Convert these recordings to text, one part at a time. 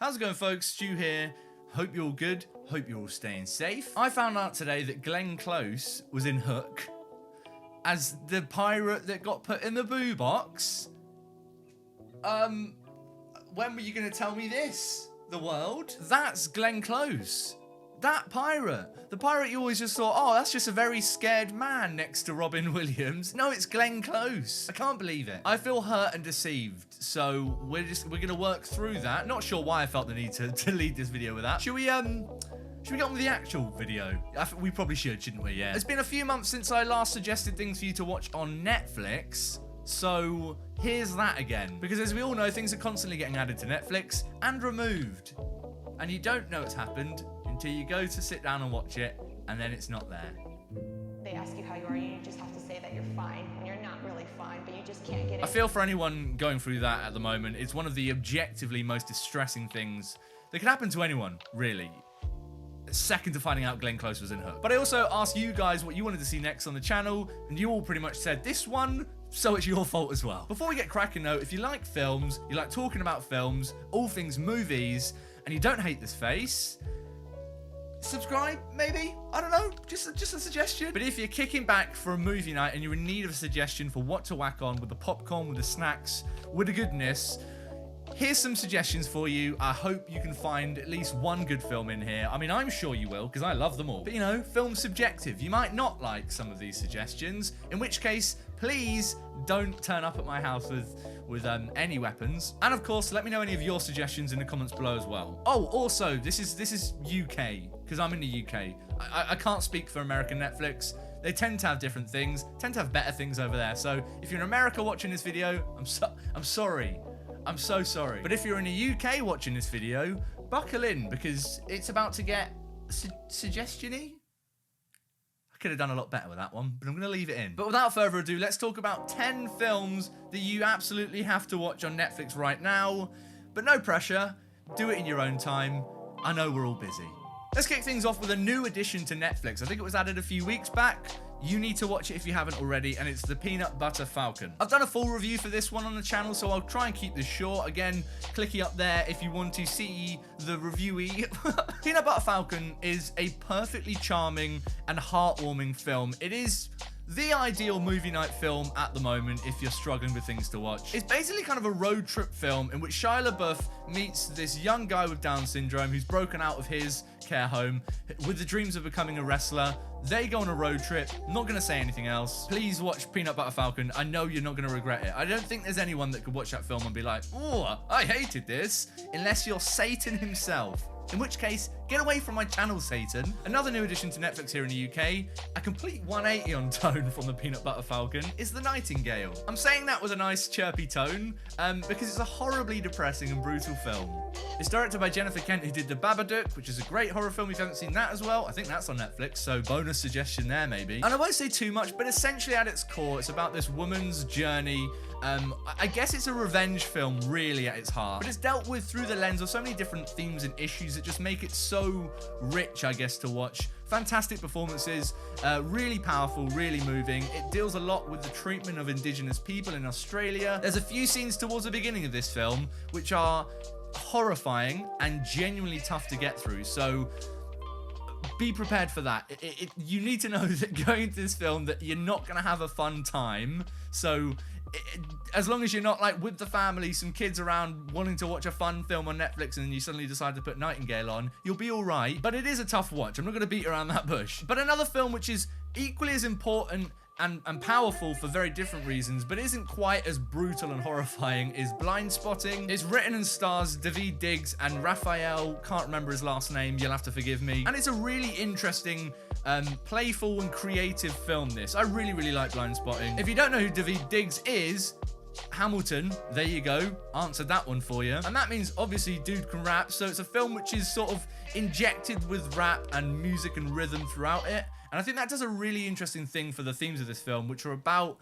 How's it going, folks? Stu here. Hope you're all good. Hope you're all staying safe. I found out today that Glenn Close was in Hook as the pirate that got put in the boo box. When were you going to tell me this? The world? That's Glenn Close. That pirate. The pirate you always just thought, oh, that's just a very scared man next to Robin Williams. No, it's Glenn Close. I can't believe it. I feel hurt and deceived. So we're gonna work through that. Not sure why I felt the need to lead this video with that. Should we get on with the actual video? I think we probably should, shouldn't we? Yeah. It's been a few months since I last suggested things for you to watch on Netflix. So here's that again. Because as we all know, things are constantly getting added to Netflix and removed. And you don't know it's happened until you go to sit down and watch it, and then it's not there. They ask you how you are, you just have to say that you're fine, when you're not really fine, but you just can't get it. I feel for anyone going through that at the moment. It's one of the objectively most distressing things that could happen to anyone, really. Second to finding out Glenn Close was in Hook. But I also asked you guys what you wanted to see next on the channel, and you all pretty much said this one, so it's your fault as well. Before we get cracking though, if you like films, you like talking about films, all things movies, and you don't hate this face, subscribe, maybe? I don't know, just a suggestion. But if you're kicking back for a movie night and you're in need of a suggestion for what to whack on with the popcorn, with the snacks, with the goodness, here's some suggestions for you. I hope you can find at least one good film in here. I mean, I'm sure you will, because I love them all. But you know, film's subjective. You might not like some of these suggestions, in which case, please don't turn up at my house with any weapons. And of course, let me know any of your suggestions in the comments below as well. Oh, also, this is UK, because I'm in the UK. I can't speak for American Netflix. They tend to have different things, tend to have better things over there. So if you're in America watching this video, I'm sorry. I'm so sorry. But if you're in the UK watching this video, buckle in, because it's about to get suggestion-y. I could have done a lot better with that one, but I'm going to leave it in. But without further ado, let's talk about 10 films that you absolutely have to watch on Netflix right now. But no pressure. Do it in your own time. I know we're all busy. Let's kick things off with a new addition to Netflix. I think it was added a few weeks back. You need to watch it if you haven't already, and it's the Peanut Butter Falcon. I've done a full review for this one on the channel, so I'll try and keep this short. Again, clicky up there if you want to see the reviewee. Peanut Butter Falcon is a perfectly charming and heartwarming film. It is the ideal movie night film at the moment if you're struggling with things to watch. It's basically kind of a road trip film in which Shia LaBeouf meets this young guy with Down syndrome who's broken out of his care home with the dreams of becoming a wrestler. They go on a road trip. I'm not going to say anything else. Please watch Peanut Butter Falcon. I know you're not going to regret it. I don't think there's anyone that could watch that film and be like, oh, I hated this, unless you're Satan himself. In which case, get away from my channel, Satan. Another new addition to Netflix here in the UK, a complete 180 on tone from the Peanut Butter Falcon, is The Nightingale. I'm saying that with a nice chirpy tone, because it's a horribly depressing and brutal film. It's directed by Jennifer Kent, who did The Babadook, which is a great horror film if you haven't seen that as well. I think that's on Netflix, so bonus suggestion there maybe. And I won't say too much, but essentially at its core, it's about this woman's journey. I guess it's a revenge film really at its heart, but it's dealt with through the lens of so many different themes and issues that just make it so rich, I guess, to watch. Fantastic performances, really powerful, really moving. It deals a lot with the treatment of Indigenous people in Australia. There's a few scenes towards the beginning of this film which are horrifying and genuinely tough to get through, so be prepared for that. You need to know that going into this film that you're not going to have a fun time, so as long as you're not like with the family, some kids around wanting to watch a fun film on Netflix and then you suddenly decide to put Nightingale on, you'll be all right. But it is a tough watch. I'm not going to beat around that bush. But another film which is equally as important and powerful for very different reasons, but isn't quite as brutal and horrifying, is BLINDSPOTTIng. It's written and stars Daveed Diggs and Raphael, can't remember his last name, you'll have to forgive me. And it's a really interesting, playful and creative film, this. I really, really like BLINDSPOTTIng. If you don't know who Daveed Diggs is, Hamilton, there you go, answered that one for you. And that means obviously dude can rap, so it's a film which is sort of injected with rap and music and rhythm throughout it. And I think that does a really interesting thing for the themes of this film, which are about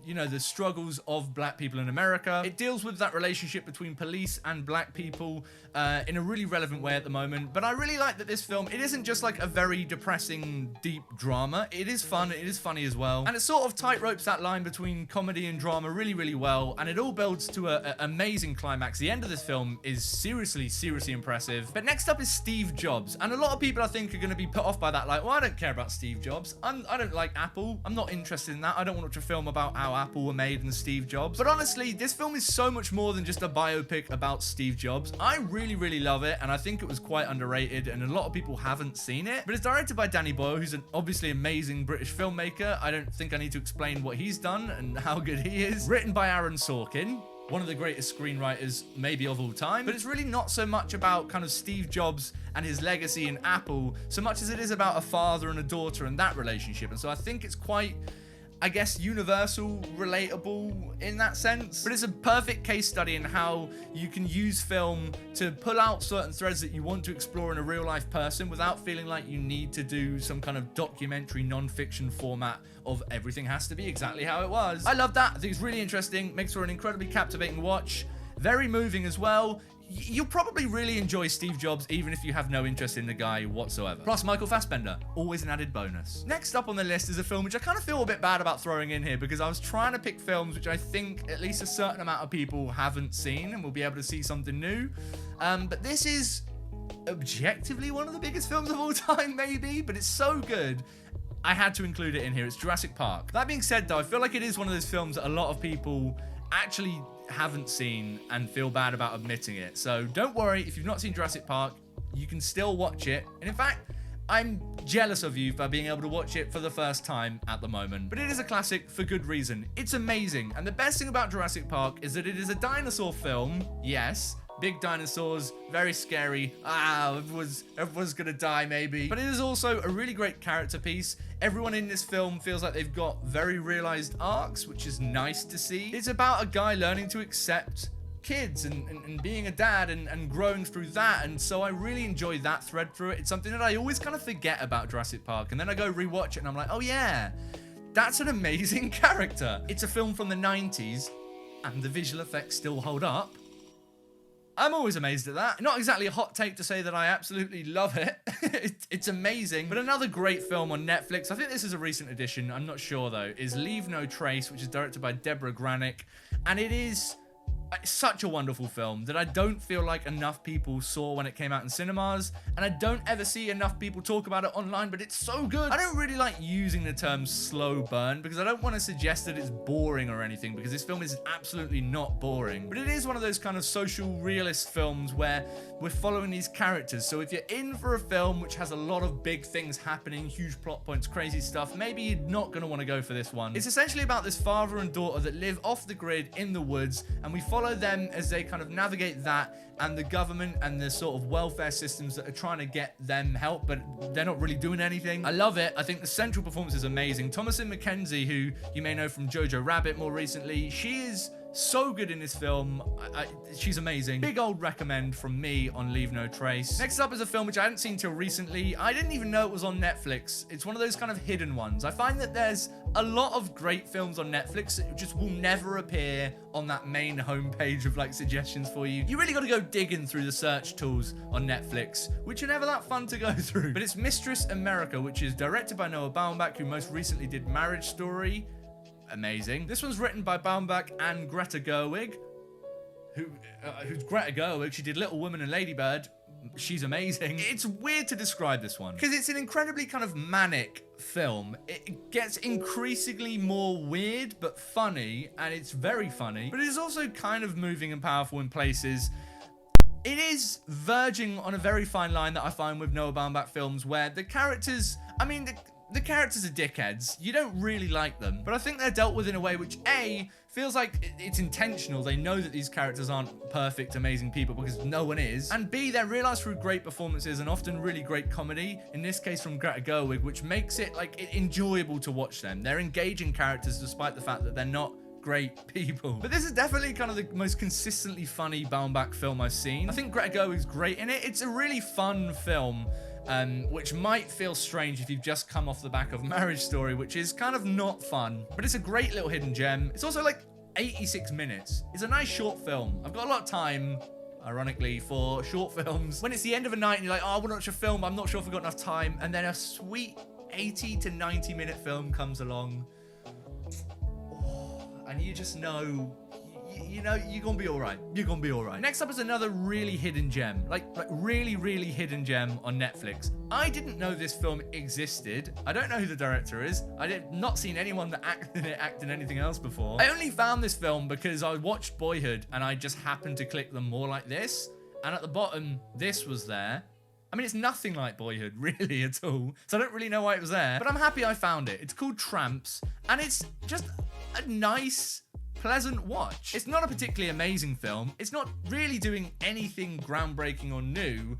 you know, the struggles of black people in America. It deals with that relationship between police and black people in a really relevant way at the moment. But I really like that this film, it isn't just like a very depressing, deep drama. It is fun, it is funny as well. And it sort of tightropes that line between comedy and drama really, really well. And it all builds to an amazing climax. The end of this film is seriously, seriously impressive. But next up is Steve Jobs. And a lot of people, I think, are going to be put off by that. Like, well, I don't care about Steve Jobs. I don't like Apple. I'm not interested in that. I don't want to watch a film about how Apple were made and Steve Jobs. But honestly, this film is so much more than just a biopic about Steve Jobs. I really, really love it. And I think it was quite underrated. And a lot of people haven't seen it. But it's directed by Danny Boyle, who's an obviously amazing British filmmaker. I don't think I need to explain what he's done and how good he is. Written by Aaron Sorkin, one of the greatest screenwriters maybe of all time. But it's really not so much about kind of Steve Jobs and his legacy in Apple, so much as it is about a father and a daughter and that relationship. And so I think it's quite, I guess, universal, relatable in that sense. But it's a perfect case study in how you can use film to pull out certain threads that you want to explore in a real life person without feeling like you need to do some kind of documentary non-fiction format of everything has to be exactly how it was. I love that. I think it's really interesting. Makes for an incredibly captivating watch. Very moving as well. You'll probably really enjoy Steve Jobs even if you have no interest in the guy whatsoever. Plus Michael Fassbender, always an added bonus. Next up on the list is a film which I kind of feel a bit bad about throwing in here because I was trying to pick films which I think at least a certain amount of people haven't seen and will be able to see something new. But this is objectively one of the biggest films of all time, maybe, but it's so good I had to include it in here. It's Jurassic Park. That being said though, I feel like it is one of those films that a lot of people actually haven't seen and feel bad about admitting it. So don't worry, if you've not seen Jurassic Park, you can still watch it. And in fact, I'm jealous of you for being able to watch it for the first time at the moment. But it is a classic for good reason. It's amazing. And the best thing about Jurassic Park is that it is a dinosaur film, yes. Big dinosaurs, very scary. Everyone's gonna die maybe. But it is also a really great character piece. Everyone in this film feels like they've got very realized arcs, which is nice to see. It's about a guy learning to accept kids and being a dad and growing through that. And so I really enjoy that thread through it. It's something that I always kind of forget about Jurassic Park. And then I go rewatch it and I'm like, oh yeah, that's an amazing character. It's a film from the 90s and the visual effects still hold up. I'm always amazed at that. Not exactly a hot take to say that I absolutely love it. It's amazing. But another great film on Netflix, I think this is a recent addition, I'm not sure though, is Leave No Trace, which is directed by Deborah Granick. And it is such a wonderful film that I don't feel like enough people saw when it came out in cinemas, and I don't ever see enough people talk about it online, but it's so good. I don't really like using the term slow burn because I don't want to suggest that it's boring or anything, because this film is absolutely not boring. But it is one of those kind of social realist films where we're following these characters. So if you're in for a film which has a lot of big things happening, huge plot points, crazy stuff, maybe you're not going to want to go for this one. It's essentially about this father and daughter that live off the grid in the woods, and we follow them as they kind of navigate that and the government and the sort of welfare systems that are trying to get them help, but they're not really doing anything. I love it. I think the central performance is amazing. Thomasin McKenzie, who you may know from Jojo Rabbit more recently, she is so good in this film. She's amazing. Big old recommend from me on Leave No Trace. Next up is a film which I hadn't seen till recently. I didn't even know it was on Netflix. It's one of those kind of hidden ones. I find that there's a lot of great films on Netflix that just will never appear on that main homepage of like suggestions for you. You really got to go digging through the search tools on Netflix, which are never that fun to go through. But it's Mistress America, which is directed by Noah Baumbach, who most recently did Marriage Story. Amazing. This one's written by Baumbach and Greta Gerwig, who's Greta Gerwig. She did Little Women and Lady Bird. She's amazing. It's weird to describe this one because it's an incredibly kind of manic film. It gets increasingly more weird but funny, and it's very funny, but it is also kind of moving and powerful in places. It is verging on a very fine line that I find with Noah Baumbach films where the characters, the characters are dickheads. You don't really like them, but I think they're dealt with in a way which A, feels like it's intentional. They know that these characters aren't perfect, amazing people because no one is. And B, they're realized through great performances and often really great comedy, in this case from Greta Gerwig, which makes it enjoyable to watch them. They're engaging characters despite the fact that they're not great people. But this is definitely kind of the most consistently funny Baumbach film I've seen. I think Greta Gerwig's great in it. It's a really fun film. which might feel strange if you've just come off the back of Marriage Story, which is kind of not fun, but it's a great little hidden gem. It's also like 86 minutes. It's a nice short film. I've got a lot of time, ironically, for short films. When it's the end of a night and you're like, oh, I want to watch a film, I'm not sure if I've got enough time, and then a sweet 80 to 90 minute film comes along, and you just know, you know, you're gonna be all right. You're gonna be all right. Next up is another really hidden gem, like really, really hidden gem on Netflix. I didn't know this film existed. I don't know who the director is. I did not seen anyone that acted in it act in anything else before. I only found this film because I watched Boyhood and I just happened to click them more like this. And at the bottom, this was there. I mean, it's nothing like Boyhood, really, at all. So I don't really know why it was there. But I'm happy I found it. It's called Tramps. And it's just a nice, pleasant watch. It's not a particularly amazing film. It's not really doing anything groundbreaking or new.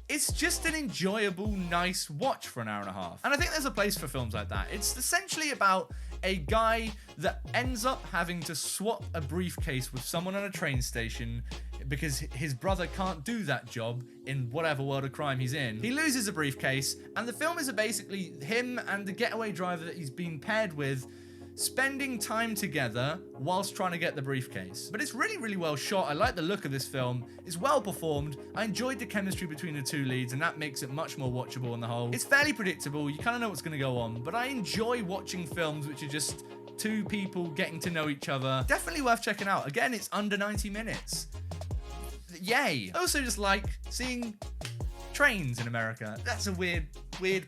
It's just an enjoyable, nice watch for an hour and a half. And I think there's a place for films like that. It's essentially about a guy that ends up having to swap a briefcase with someone on a train station because his brother can't do that job in whatever world of crime he's in. He loses a briefcase, and the film is basically him and the getaway driver that he's been paired with spending time together whilst trying to get the briefcase. But it's really, really well shot. I like the look of this film. It's well performed. I enjoyed the chemistry between the two leads, and that makes it much more watchable on the whole. It's fairly predictable. You kind of know what's going to go on, but I enjoy watching films which are just two people getting to know each other. Definitely worth checking out. Again, it's under 90 minutes. Yay. I also just like seeing trains in America. That's a weird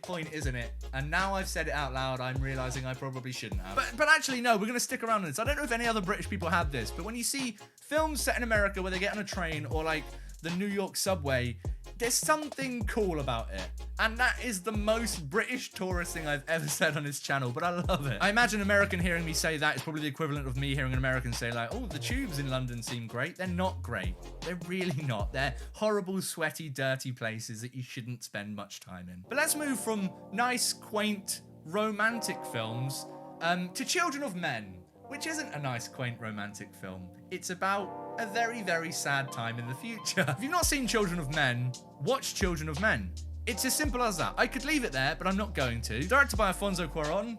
point, isn't it? And now I've said it out loud, I'm realizing I probably shouldn't have. But actually, no, we're going to stick around on this. I don't know if any other British people have this, but when you see films set in America where they get on a train or like the New York subway, there's something cool about it. And that is the most British tourist thing I've ever said on this channel, but I love it. I imagine an American hearing me say that is probably the equivalent of me hearing an American say like, oh, the tubes in London seem great. They're not great. They're really not. They're horrible, sweaty, dirty places that you shouldn't spend much time in. But let's move from nice, quaint, romantic films to Children of Men, which isn't a nice, quaint, romantic film. It's about a very, very sad time in the future. If you've not seen Children of Men, watch Children of Men. It's as simple as that. I could leave it there, but I'm not going to. Directed by Alfonso Cuarón.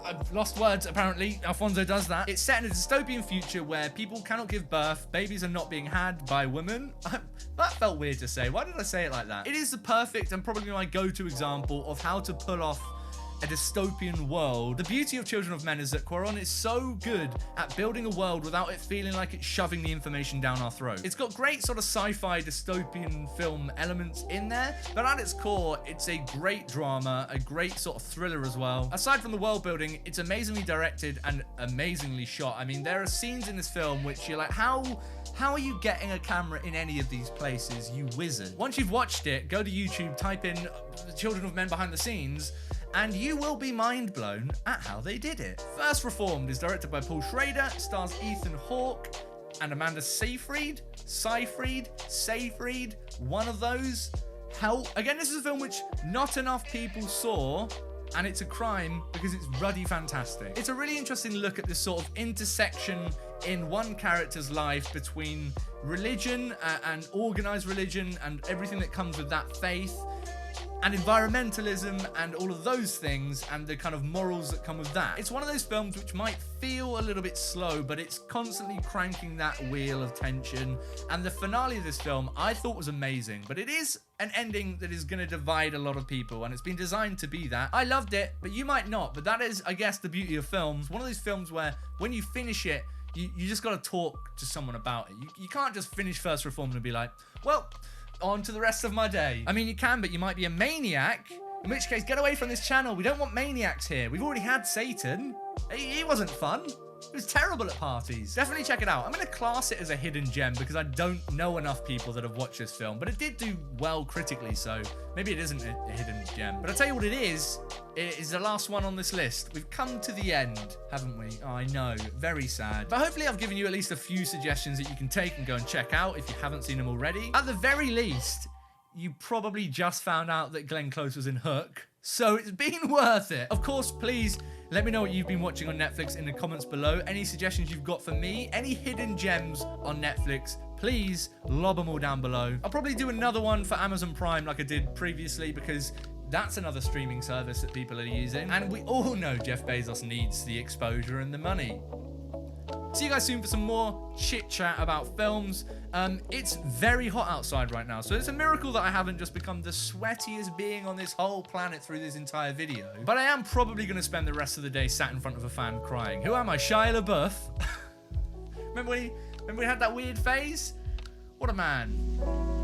I've lost words, apparently. Alfonso does that. It's set in a dystopian future where people cannot give birth, babies are not being had by women. That felt weird to say. Why did I say it like that? It is the perfect and probably my go-to example of how to pull off a dystopian world. The beauty of Children of Men is that Cuarón is so good at building a world without it feeling like it's shoving the information down our throat. It's got great sort of sci-fi dystopian film elements in there, but at its core, it's a great drama, a great sort of thriller as well. Aside from the world building, it's amazingly directed and amazingly shot. I mean, there are scenes in this film which you're like, how are you getting a camera in any of these places, you wizard? Once you've watched it, go to YouTube, type in Children of Men behind the scenes, and you will be mind blown at how they did it. First Reformed is directed by Paul Schrader, stars Ethan Hawke and Amanda Seyfried, one of those. Hell, again, this is a film which not enough people saw, and it's a crime because it's ruddy fantastic. It's a really interesting look at this sort of intersection in one character's life between religion and organized religion and everything that comes with that, faith, and environmentalism and all of those things and the kind of morals that come with that. It's one of those films which might feel a little bit slow, but it's constantly cranking that wheel of tension. And the finale of this film I thought was amazing, but it is an ending that is going to divide a lot of people, and it's been designed to be that. I loved it, but you might not. But that is, I guess, the beauty of films. One of those films where when you finish it, you just got to talk to someone about it. You can't just finish First Reformed and be like, well, on to the rest of my day. I mean, you can, but you might be a maniac, in which case, get away from this channel. We don't want maniacs here. We've already had Satan. He wasn't fun. It was terrible at parties. Definitely check it out. I'm going to class it as a hidden gem because I don't know enough people that have watched this film, but it did do well critically, so maybe it isn't a hidden gem. But I'll tell you what it is the last one on this list. We've come to the end, haven't we? Oh, I know, very sad. But hopefully I've given you at least a few suggestions that you can take and go and check out if you haven't seen them already. At the very least, you probably just found out that Glenn Close was in Hook, so it's been worth it. Of course, please let me know what you've been watching on Netflix in the comments below. Any suggestions you've got for me, any hidden gems on Netflix, please lob them all down below. I'll probably do another one for Amazon Prime like I did previously, because that's another streaming service that people are using. And we all know Jeff Bezos needs the exposure and the money. See you guys soon for some more chit chat about films. It's very hot outside right now, so it's a miracle that I haven't just become the sweatiest being on this whole planet through this entire video. But I am probably going to spend the rest of the day sat in front of a fan crying. Who am I, Shia LaBeouf? Remember when he had that weird phase? What a man.